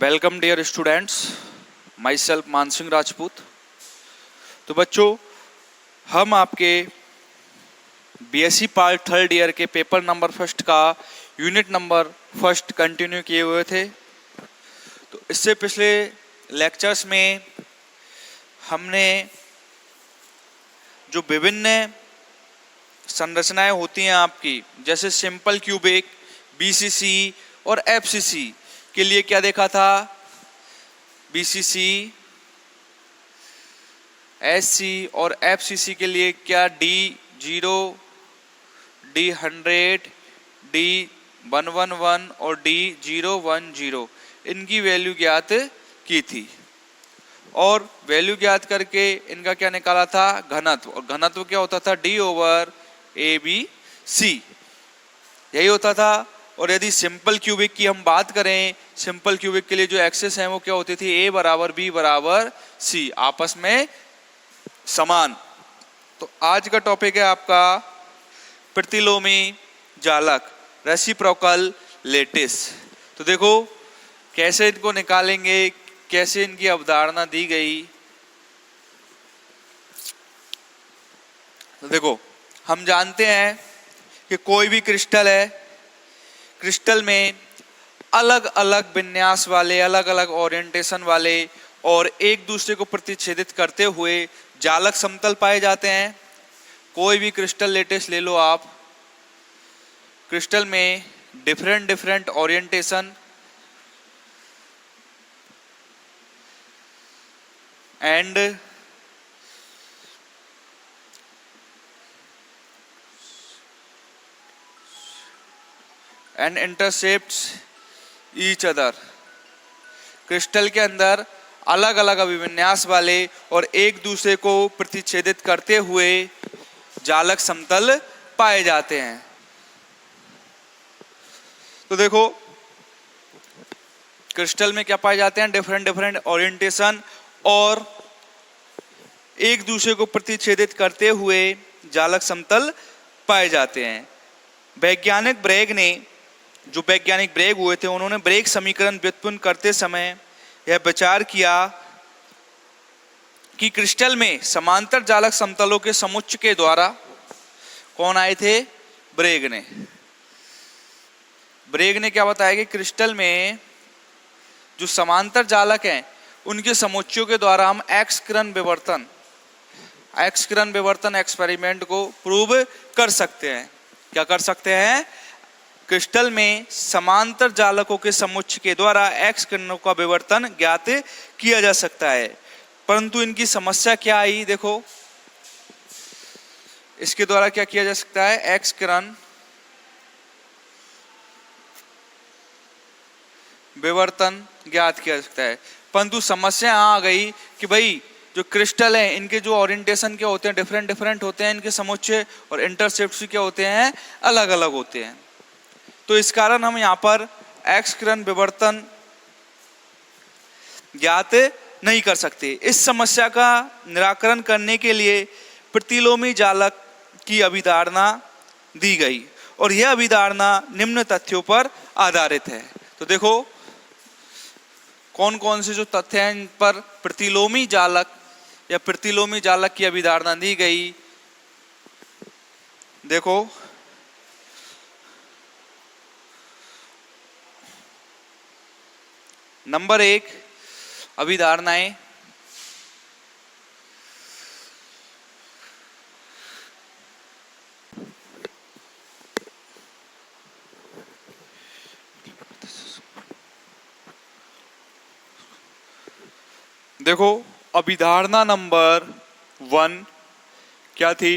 Welcome dear students, myself Mansingh Rajput. तो बच्चों, हम आपके बीएससी पार्ट थर्ड ईयर के पेपर नंबर फर्स्ट का यूनिट नंबर फर्स्ट कंटिन्यू किए हुए थे। तो इससे पिछले लेक्चर्स में हमने जो विभिन्न संरचनाएं होती हैं आपकी, जैसे सिंपल क्यूबिक, बीसीसी और एफसीसी के लिए क्या देखा था। बीसीसी, एससी और एफसीसी के लिए क्या D0, D100, D111 और D010 इनकी वैल्यू ज्ञात की थी और वैल्यू ज्ञात करके इनका क्या निकाला था, घनत्व। और घनत्व क्या होता था, D/ABC, यही होता था। और यदि सिंपल क्यूबिक की हम बात करें, सिंपल क्यूबिक के लिए जो एक्सेस है वो क्या होती थी, A = B = C, आपस में समान। तो आज का टॉपिक है आपका प्रतिलोमी जालक, रेसिप्रोकल लेटिस। तो देखो कैसे इनको निकालेंगे, कैसे इनकी अवधारणा दी गई। तो देखो, हम जानते हैं कि कोई भी क्रिस्टल है, क्रिस्टल में अलग अलग विन्यास वाले, अलग अलग ओरिएंटेशन वाले और एक दूसरे को प्रतिच्छेदित करते हुए जालक समतल पाए जाते हैं। कोई भी क्रिस्टल लेटिस ले लो आप, क्रिस्टल में different orientation and intercepts each other. Crystal के अंदर अलग अलग अभिविन्यास वाले और एक दूसरे को प्रतिच्छेदित करते हुए जालक समतल पाए जाते हैं। तो देखो, क्रिस्टल में क्या पाए जाते हैं, डिफरेंट ओरिएंटेशन और एक दूसरे को प्रतिच्छेदित करते हुए जालक समतल पाए जाते हैं। वैज्ञानिक ब्रेग हुए थे, उन्होंने ब्रेग समीकरण व्युत्पन्न करते समय यह विचार किया कि क्रिस्टल में समांतर जालक समतलों के समुच्चय के द्वारा, कौन आए थे, ब्रेग ने क्या बताया कि क्रिस्टल में जो समांतर जालक हैं उनके समुच्चयों के द्वारा हम एक्स किरण विवर्तन एक्सपेरिमेंट को प्रूव कर सकते हैं। क्या कर सकते हैं, क्रिस्टल में समांतर जालकों के समुच्चय के द्वारा एक्स किरणों का विवर्तन ज्ञात किया जा सकता है। परंतु इनकी समस्या क्या आई, देखो इसके द्वारा क्या किया जा सकता है, एक्स किरण विवर्तन ज्ञात किया जा सकता है। परंतु समस्या यहाँ आ गई कि भाई जो क्रिस्टल है इनके जो ओरिएंटेशन क्या होते हैं, डिफरेंट होते हैं इनके समुच्चय, और इंटरसेप्ट्स क्या होते हैं, अलग अलग होते हैं। तो इस कारण हम यहाँ पर एक्स किरण विवर्तन ज्ञात नहीं कर सकते। इस समस्या का निराकरण करने के लिए प्रतिलोमी जालक की अभिधारणा दी गई और यह अभिधारणा निम्न तथ्यों पर आधारित है। तो देखो कौन कौन से जो तथ्य हैं इन पर प्रतिलोमी जालक या प्रतिलोमी जालक की अभिधारणा दी गई। देखो, नंबर 1, अभिधारणाएं। देखो, अभिधारणा नंबर 1 क्या थी,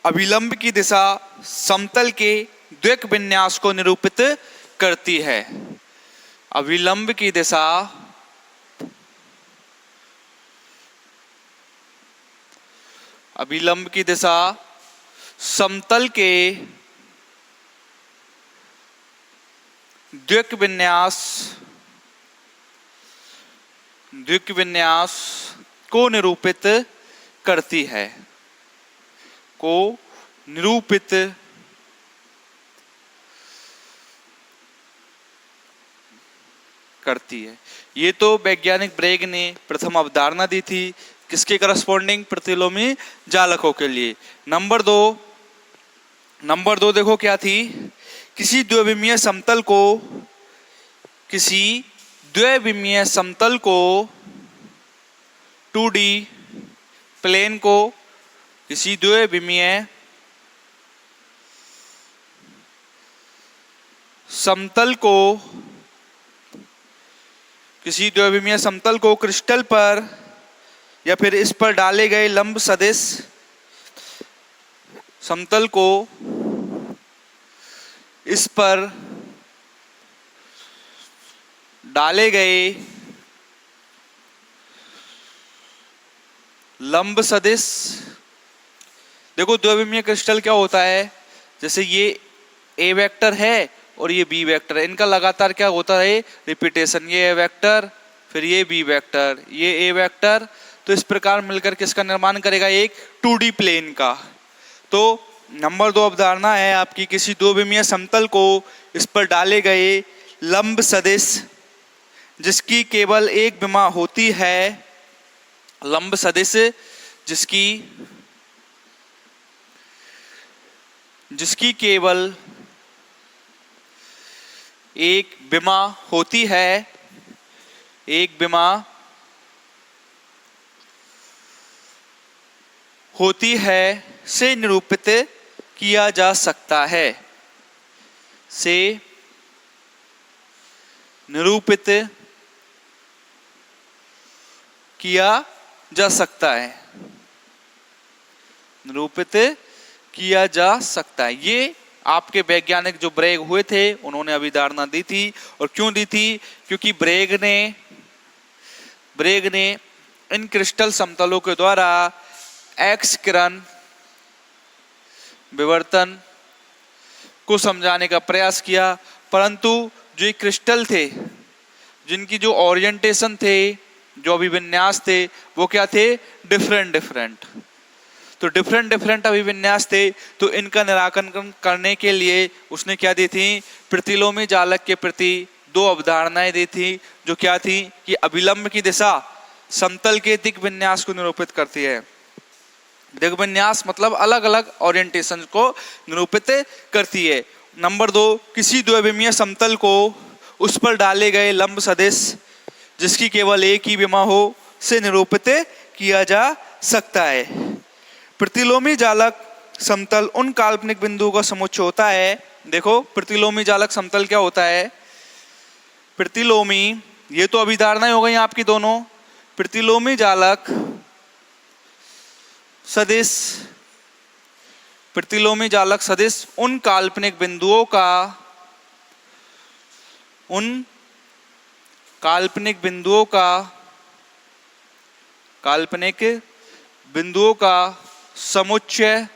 अभिलंब की दिशा समतल के द्विक विन्यास को निरूपित करती है। अभिलंब की दिशा समतल के द्विक विन्यास को निरूपित करती है, करती है। ये तो वैज्ञानिक ब्रेग ने प्रथम अवधारणा दी थी, किसके करस्पॉन्डिंग, प्रतिलोमी जालकों के लिए। नंबर दो देखो क्या थी, किसी द्विविमीय समतल को 2D प्लेन को, किसी द्विविमीय समतल को क्रिस्टल पर या फिर इस पर डाले गए लंब सदिश समतल को इस पर डाले गए लंब सदिश, देखो द्विविमीय क्रिस्टल क्या होता है, जैसे ये ए वेक्टर है और ये बी वेक्टर है, इनका लगातार क्या होता है, रिपीटेशन, ये ए वेक्टर फिर ये बी वेक्टर ये ए वेक्टर, तो इस प्रकार मिलकर किसका निर्माण करेगा, एक 2D प्लेन का। तो नंबर 2 अवधारणा है आपकी, किसी द्विविमीय समतल को इस पर डाले गए लंब सदिश जिसकी केवल एक विमा होती है, लंब सदिश जिसकी केवल एक विमा होती है, एक विमा होती है से निरूपित किया जा सकता है, से निरूपित किया जा सकता है, निरूपित किया जा सकता है। ये आपके वैज्ञानिक जो ब्रेग हुए थे उन्होंने अभिधारणा दी थी। और क्यों दी थी, क्योंकि ब्रेग ने इन क्रिस्टल समतलों के द्वारा एक्स किरण विवर्तन को समझाने का प्रयास किया, परंतु जो ये क्रिस्टल थे जिनकी जो ओरिएंटेशन थे, जो अभिविन्यास थे, वो क्या थे, डिफरेंट। तो डिफरेंट अभिविन्यास थे, तो इनका निराकरण करने के लिए उसने क्या दी थी, प्रतिलोमी जालक के प्रति 2 अवधारणाएं दी थी, जो क्या थी कि अभिलंब की दिशा समतल के दिग विन्यास को निरूपित करती है। दिग विन्यास मतलब अलग अलग ओरिएंटेशन को निरूपित करती है। नंबर 2, किसी द्विविमीय समतल को उस पर डाले गए लंब सदिश जिसकी केवल एक ही विमा हो से निरूपित किया जा सकता है। प्रतिलोमी जालक समतल उन काल्पनिक बिंदुओं का समुच्चय होता है। देखो प्रतिलोमी जालक समतल क्या होता है, प्रतिलोमी, ये तो अभिधारणाएं हो गई आपकी दोनों। प्रतिलोमी जालक सदिश उन काल्पनिक बिंदुओं का समुच्चय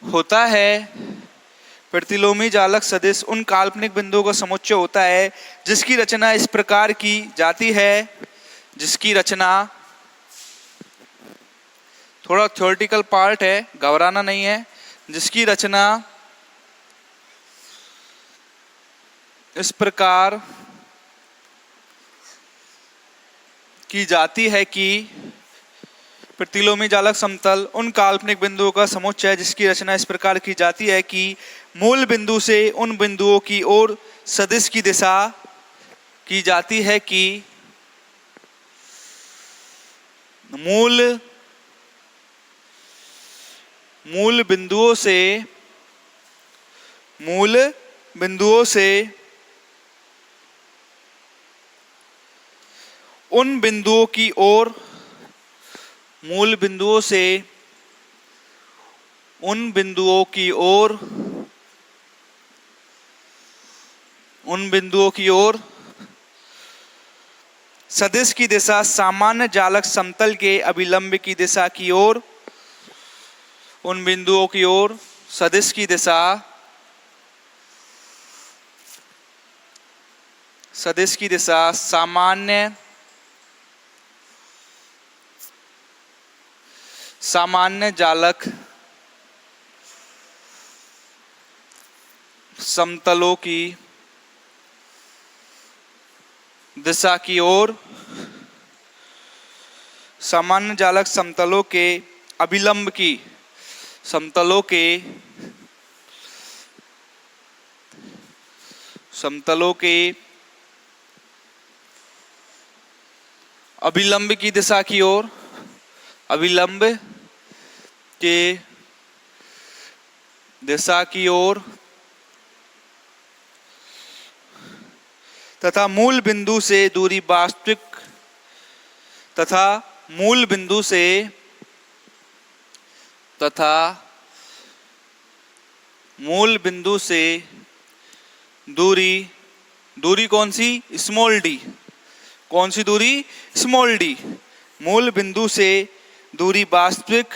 होता है। प्रतिलोमी जालक सदिश उन काल्पनिक बिंदुओं का समुच्चय होता है जिसकी रचना इस प्रकार की जाती है, जिसकी रचना, थोड़ा थ्योरेटिकल पार्ट है, घबराना नहीं है, जिसकी रचना इस प्रकार की जाती है कि प्रतिलोमी जालक समतल उन काल्पनिक बिंदुओं का समुच्चय जिसकी रचना इस प्रकार की जाती है कि मूल बिंदु से उन बिंदुओं की ओर सदिश की दिशा की जाती है कि मूल बिंदुओं से उन बिंदुओं की ओर, मूल बिंदुओं से उन बिंदुओं की ओर सदिश की दिशा सामान्य जालक समतल के अभिलंब की दिशा की ओर, उन बिंदुओं की ओर सदिश की दिशा सामान्य जालक समतलों की दिशा की ओर, सामान्य जालक समतलों के अभिलंब की, समतलों के अभिलंब की दिशा की ओर, अभिलंब के दिशा की ओर तथा मूल बिंदु से दूरी वास्तविक तथा मूल बिंदु से दूरी कौन सी? Small D. कौन सी दूरी? Small D. मूल बिंदु से दूरी वास्तविक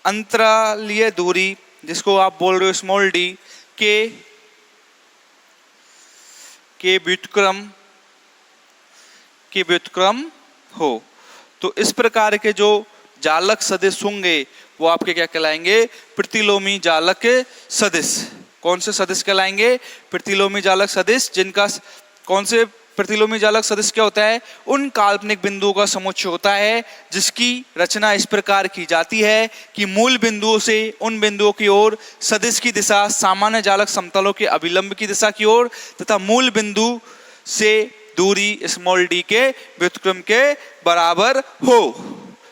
अंतरालीय दूरी, जिसको आप बोल रहे हो स्मॉल डी, के व्युत्क्रम हो। तो इस प्रकार के जो जालक सदिश होंगे वो आपके क्या कहलाएंगे? प्रतिलोमी जालक सदिश। कौन से सदिश कहलाएंगे? प्रतिलोमी जालक सदिश। जिनका कौन से प्रतिलोमी जालक सदिश क्या होता है? उन काल्पनिक बिंदुओं का समुच्चय होता है जिसकी रचना इस प्रकार की जाती है कि मूल बिंदुओं से उन बिंदुओं की ओर सदिश की दिशा सामान्य जालक समतलों के अभिलंब की दिशा की ओर तथा मूल बिंदु से दूरी स्मॉल डी के व्युत्क्रम के बराबर हो।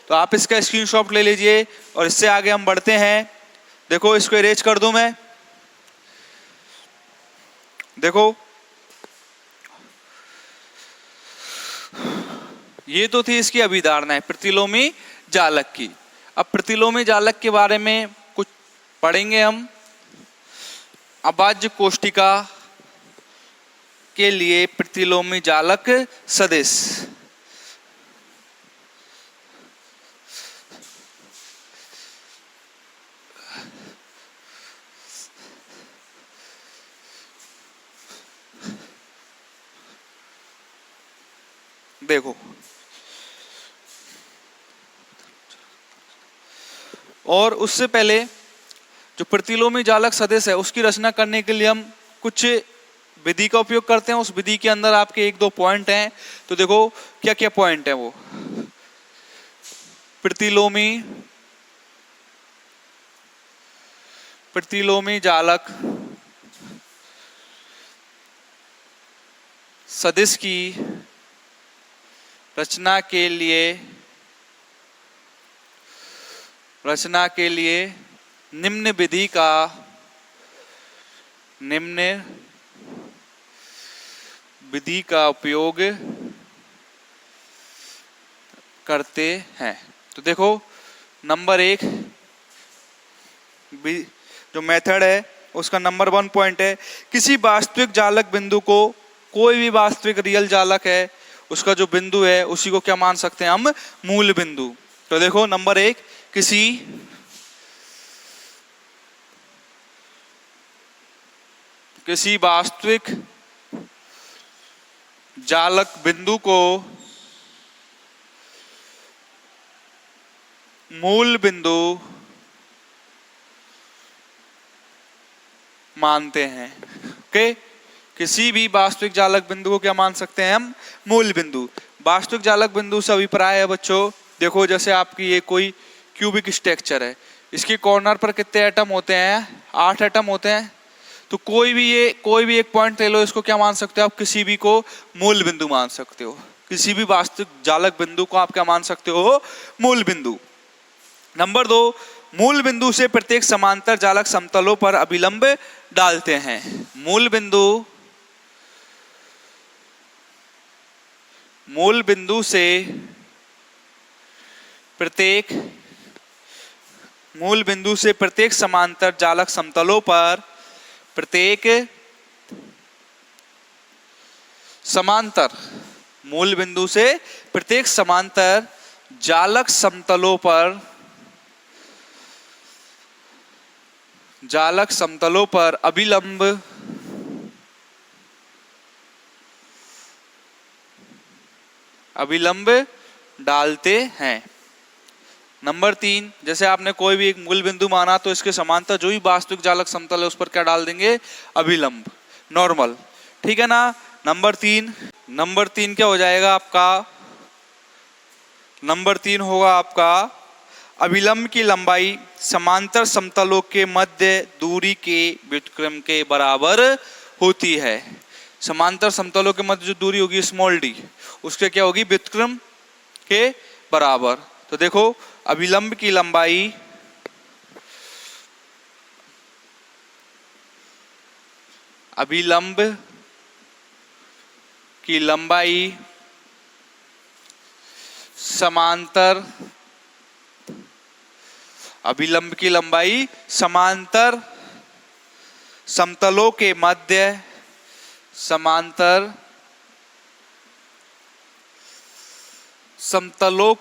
तो आप इसका स्क्रीनशॉट ले लीजिए और इससे आगे हम बढ़ते हैं। देखो इसको इरेज कर दूं मैं। देखो ये तो थी इसकी अभिधारणाएं प्रतिलोमी जालक की। अब प्रतिलोमी जालक के बारे में कुछ पढ़ेंगे हम। अभाज्य कोष्ठिका के लिए प्रतिलोमी जालक सदिश। देखो और उससे पहले जो प्रतिलोमी जालक सदिश है उसकी रचना करने के लिए हम कुछ विधि का उपयोग करते हैं। उस विधि के अंदर आपके एक दो पॉइंट हैं, तो देखो क्या क्या पॉइंट है वो। प्रतिलोमी जालक सदिश की रचना के लिए निम्न विधि का उपयोग करते हैं। तो देखो नंबर 1 जो मेथड है उसका नंबर 1 पॉइंट है, किसी वास्तविक जालक बिंदु को, कोई भी वास्तविक रियल जालक है उसका जो बिंदु है उसी को क्या मान सकते हैं हम? मूल बिंदु। तो देखो नंबर 1, किसी वास्तविक जालक बिंदु को मूल बिंदु मानते हैं। ओके, किसी भी वास्तविक जालक बिंदु को क्या मान सकते हैं हम? मूल बिंदु। वास्तविक जालक बिंदु से अभिप्राय है बच्चों, देखो जैसे आपकी ये कोई क्यूबिक स्ट्रक्चर है, इसके कॉर्नर पर कितने एटम होते हैं? 8 एटम होते हैं। तो कोई भी एक पॉइंट ले लो, इसको क्या मान सकते हो आप? किसी भी को मूल बिंदु मान सकते हो। किसी भी वास्तविक जालक बिंदु को आप क्या मान सकते हो? मूल बिंदु। नंबर 2, मूल बिंदु से प्रत्येक समांतर जालक समतलों पर अभिलंब डालते हैं। मूल बिंदु से प्रत्येक समांतर जालक समतलों पर मूल बिंदु से प्रत्येक समांतर जालक समतलों पर अभिलंब डालते हैं। नंबर 3, जैसे आपने कोई भी एक मूल बिंदु माना तो इसके समांतर जो भी वास्तविक जालक समतल है उस पर क्या डाल देंगे, अभिलंब, नॉर्मल, ठीक है ना। नंबर 3 क्या हो जाएगा आपका, नंबर 3 होगा आपका अभिलंब की लंबाई समांतर समतलों के मध्य दूरी के व्युत्क्रम के बराबर होती है। समांतर समतलों के मध्य जो दूरी होगी स्मॉल डी, उसके क्या होगी, व्युत्क्रम के बराबर। तो देखो अभिलंब की लंबाई समांतर अभिलंब की लंबाई समांतर समतलों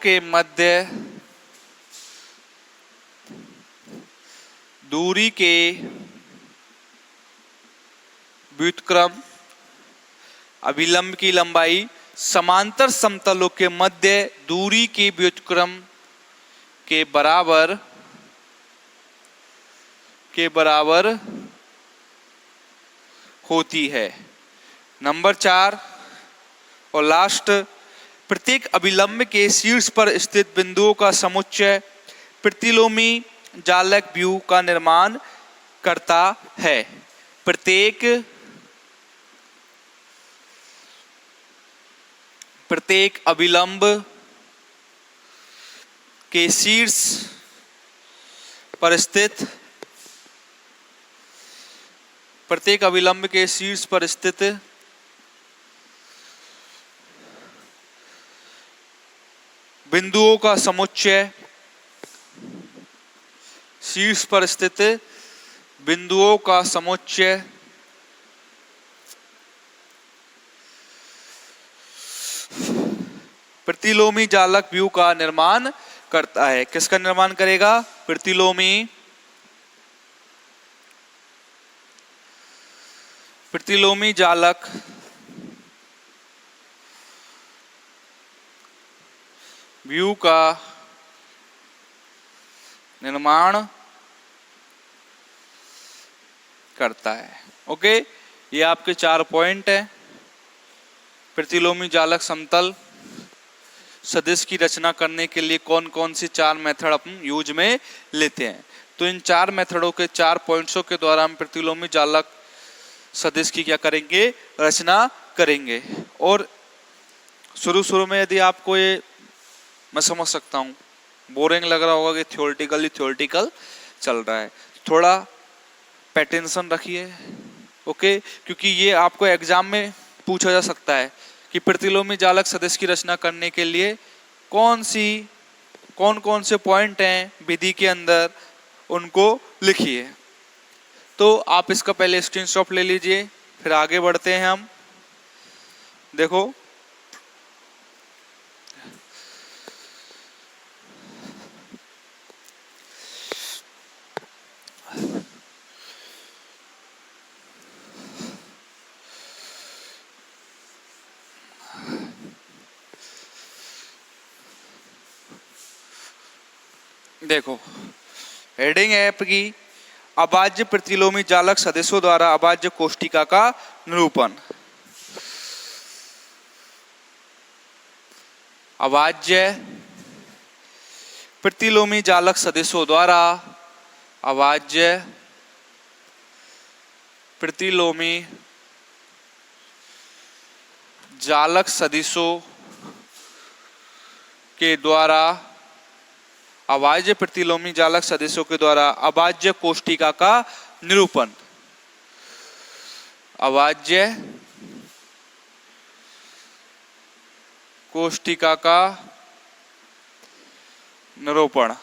के मध्य दूरी के व्युत्क्रम, अभिलंब की लंबाई समांतर समतलों के मध्य दूरी के व्युत्क्रम के बराबर होती है। नंबर 4 और लास्ट, प्रत्येक अभिलंब के शीर्ष पर स्थित बिंदुओं का समुच्चय प्रतिलोमी जालक व्यूह का निर्माण करता है। प्रत्येक अभिलंब के शीर्ष पर स्थित बिंदुओं का समुच्चय, शीर्ष पर स्थित बिंदुओं का समुच्चय प्रतिलोमी जालक व्यूह का निर्माण करता है। किसका निर्माण करेगा, प्रतिलोमी जालक व्यूह का निर्माण करता है। ओके, ये आपके 4 पॉइंट है। प्रतिलोमी जालक समतल सदिश की रचना करने के लिए कौन कौन सी 4 मेथड अपन यूज में लेते हैं। तो इन 4 मेथडों के 4 पॉइंट्सों के द्वारा हम प्रतिलोमी जालक सदिश की क्या करेंगे, रचना करेंगे। और शुरू में यदि आपको ये, मैं समझ सकता हूँ बोरिंग लग रहा होगा कि थ्योरेटिकल चल रहा है, थोड़ा पेटेंशन रखिए, ओके, क्योंकि ये आपको एग्जाम में पूछा जा सकता है कि प्रतिलोमी जालक सदिश की रचना करने के लिए कौन कौन से पॉइंट हैं विधि के अंदर, उनको लिखिए। तो आप इसका पहले स्क्रीनशॉट ले लीजिए, फिर आगे बढ़ते हैं हम। देखो हेडिंग है आपकी अभाज्य प्रतिलोमी जालक सदिशों द्वारा अभाज्य कोष्ठिका का निरूपण। अभाज्य प्रतिलोमी जालक सदिशों द्वारा अभाज्य प्रतिलोमी जालक सदिशों के द्वारा अभाज्य प्रतिलोमी जालक सदिशों के द्वारा अभाज्य कोष्ठिका का निरूपण। अभाज्य कोष्ठिका का निरूपण।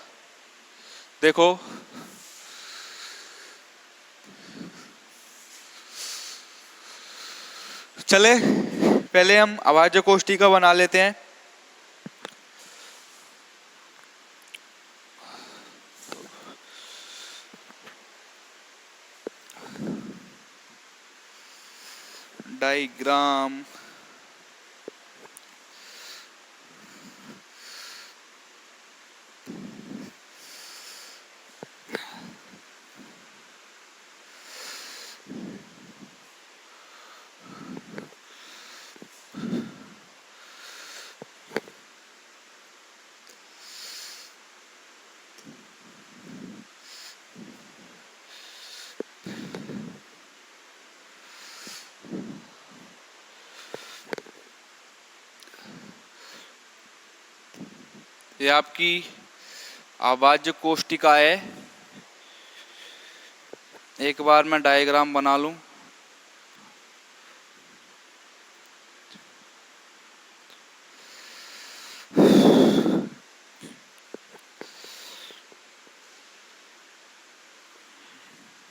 देखो चले पहले हम अभाज्य कोष्ठिका बना लेते हैं। डायग्राम ये आपकी अभाज्य कोष्टिका है। एक बार मैं डायग्राम बना लूं।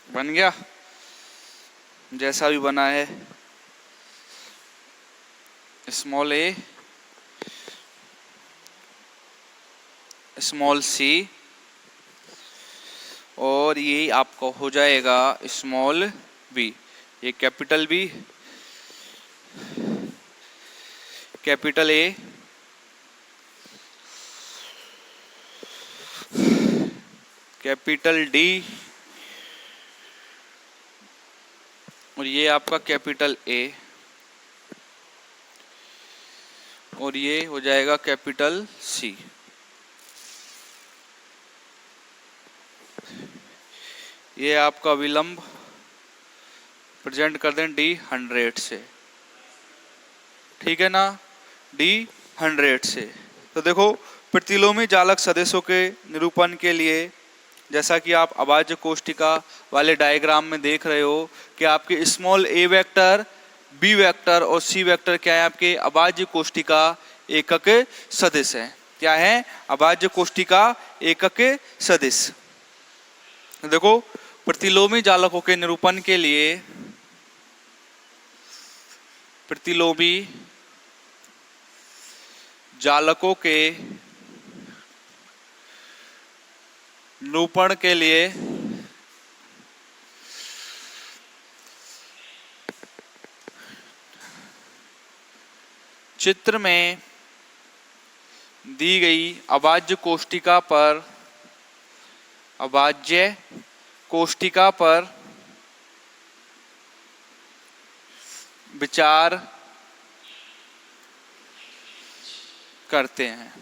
बन गया जैसा भी बना है, स्मॉल ए स्मॉल सी, और ये आपको हो जाएगा स्मॉल बी। ये capital B, capital A, capital D, और ये आपका कैपिटल ए, और ये हो जाएगा कैपिटल सी। ये आपका विलंब प्रेजेंट कर दें D100 से, ठीक है ना, D100 से। तो देखो प्रतिलोमी जालक सदिशों के निरूपण के लिए, जैसा कि आप अभाज्य कोष्टिका वाले डायग्राम में देख रहे हो कि आपके स्मॉल ए वेक्टर, बी वेक्टर और सी वेक्टर क्या है, आपके अभाज्य कोष्टिका एकक सदिश है। क्या है? अभाज्य कोष्टिका एकक सदिश। देखो प्रतिलोमी जालकों के निरूपण के लिए, प्रतिलोमी जालकों के निरूपण के लिए चित्र में दी गई अभाज्य कोष्टिका पर, अभाज्य कोष्टिका पर विचार करते हैं,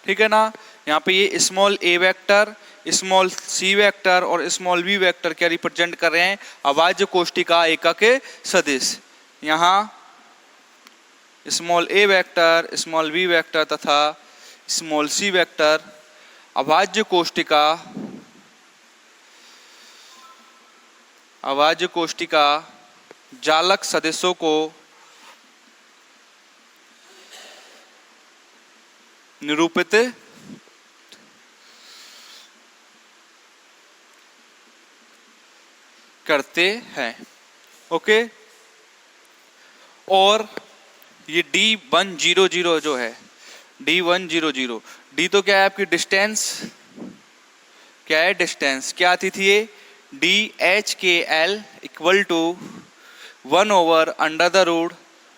ठीक है ना। यहाँ पे ये स्मॉल ए वेक्टर, स्मॉल सी वेक्टर और स्मॉल बी वेक्टर क्या रिप्रेजेंट कर रहे हैं? अभाज्य कोष्टिका एकक सदिश। यहाँ स्मॉल ए वेक्टर, स्मॉल बी वेक्टर तथा स्मॉल सी वेक्टर अभाज्य कोष्टिका जालक सदिशों को निरूपित करते हैं। ओके, और ये D100 जो है, D100, D तो क्या है आपकी डिस्टेंस, क्या है डिस्टेंस, क्या आती थी ये DHKL equal to 1/√h²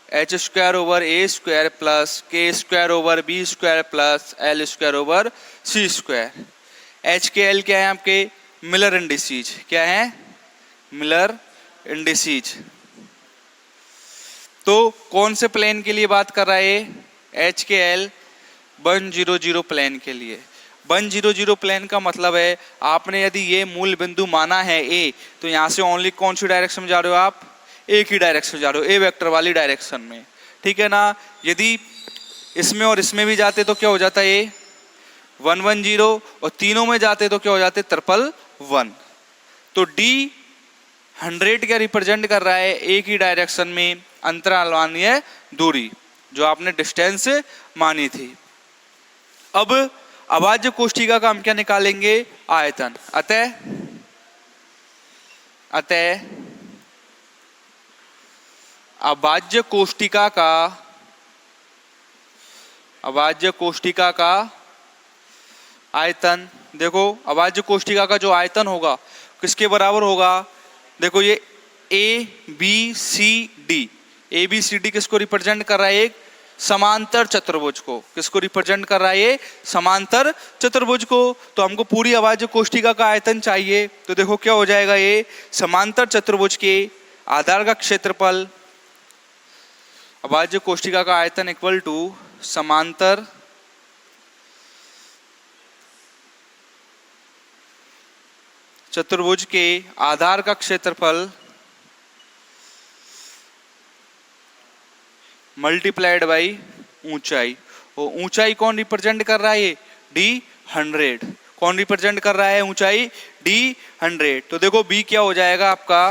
/ a² plus k² / b² plus l² / c²। HKL क्या है आपके? Miller indices. क्या है? Miller indices. तो कौन से प्लेन के लिए बात कर रहा है? HKL 100 प्लेन के लिए। 100 प्लेन का मतलब है आपने यदि ये मूल बिंदु माना है A, तो यहाँ से ओनली कौन सी डायरेक्शन में जा रहे हो आप? एक ही डायरेक्शन में जा रहे हो, A वेक्टर वाली डायरेक्शन में, ठीक है ना। यदि इसमें और इसमें भी जाते तो क्या हो जाता है? 110, और तीनों में जाते तो क्या हो जाते? 111। तो D100 क्या रिप्रेजेंट कर रहा है? एक ही डायरेक्शन में अंतरालवानीय दूरी, जो आपने डिस्टेंस मानी थी। अब अभाज्य कोष्टिका का हम क्या निकालेंगे? आयतन। अतः अभाज्य कोष्टिका का आयतन, देखो अभाज्य कोष्टिका का जो आयतन होगा किसके बराबर होगा? देखो ये ABCD किसको रिप्रेजेंट कर रहा है? एक समांतर चतुर्भुज को। किसको रिप्रेजेंट कर रहा है? ये समांतर चतुर्भुज को। तो हमको पूरी अभाज्य कोष्टिका का आयतन चाहिए, तो देखो क्या हो जाएगा? ये समांतर चतुर्भुज के आधार का क्षेत्रफल, अभाज्य कोष्टिका का आयतन इक्वल टू समांतर चतुर्भुज के आधार का क्षेत्रफल मल्टीप्लाइड बाई ऊंचाई। और ऊंचाई कौन रिप्रेजेंट कर रहा है? D100। कौन रिप्रेजेंट कर रहा है ऊंचाई? D100। तो देखो B क्या हो जाएगा आपका,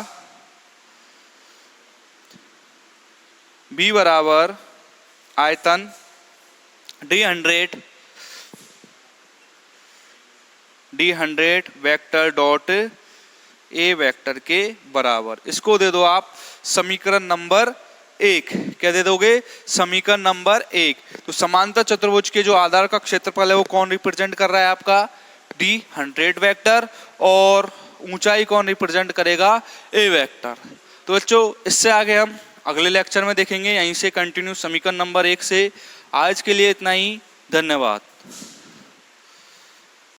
B बराबर आयतन D100 vector dot A vector के बराबर। इसको दे दो आप समीकरण नंबर 1। क्या दे दोगे? समीकरण नंबर 1। तो समांतर चतुर्भुज के जो आधार का क्षेत्रफल है वो कौन रिप्रेजेंट कर रहा है आपका? D100 vector. और ऊंचाई कौन रिप्रेजेंट करेगा? ए वेक्टर। तो बच्चों इससे आगे हम अगले लेक्चर में देखेंगे, यहीं से कंटिन्यू समीकरण नंबर 1 से। आज के लिए इतना ही, धन्यवाद।